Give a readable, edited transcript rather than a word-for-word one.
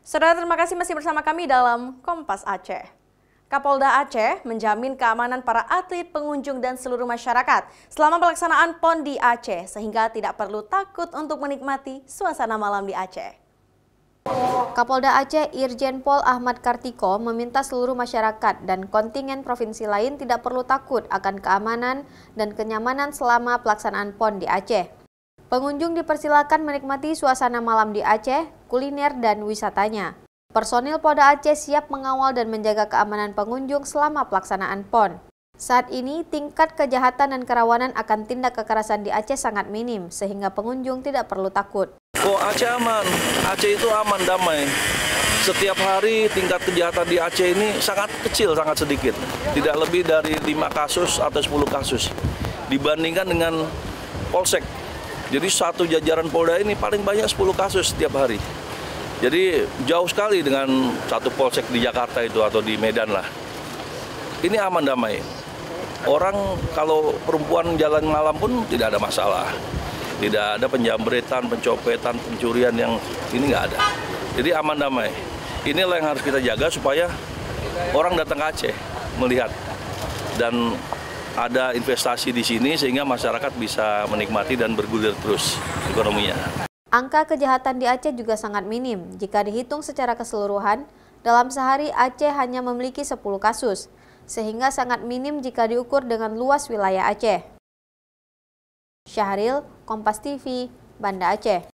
Saudara, terima kasih masih bersama kami dalam Kompas Aceh. Kapolda Aceh menjamin keamanan para atlet, pengunjung, dan seluruh masyarakat selama pelaksanaan PON di Aceh, sehingga tidak perlu takut untuk menikmati suasana malam di Aceh. Kapolda Aceh Irjen Pol Ahmad Kartiko meminta seluruh masyarakat dan kontingen provinsi lain tidak perlu takut akan keamanan dan kenyamanan selama pelaksanaan PON di Aceh. Pengunjung dipersilakan menikmati suasana malam di Aceh, kuliner, dan wisatanya. Personil Polda Aceh siap mengawal dan menjaga keamanan pengunjung selama pelaksanaan PON. Saat ini, tingkat kejahatan dan kerawanan akan tindak kekerasan di Aceh sangat minim, sehingga pengunjung tidak perlu takut. Oh, Aceh aman. Aceh itu aman, damai. Setiap hari tingkat kejahatan di Aceh ini sangat kecil, sangat sedikit. Tidak lebih dari 5 kasus atau 10 kasus. Dibandingkan dengan Polsek. Jadi satu jajaran Polda ini paling banyak 10 kasus setiap hari. Jadi jauh sekali dengan satu Polsek di Jakarta itu atau di Medan lah. Ini aman damai. Orang kalau perempuan jalan malam pun tidak ada masalah. Tidak ada penjambretan, pencopetan, pencurian yang ini nggak ada. Jadi aman damai. Inilah yang harus kita jaga supaya orang datang ke Aceh melihat dan ada investasi di sini sehingga masyarakat bisa menikmati dan bergulir terus ekonominya. Angka kejahatan di Aceh juga sangat minim. Jika dihitung secara keseluruhan, dalam sehari Aceh hanya memiliki 10 kasus, sehingga sangat minim jika diukur dengan luas wilayah Aceh. Syahril, Kompas TV, Banda Aceh.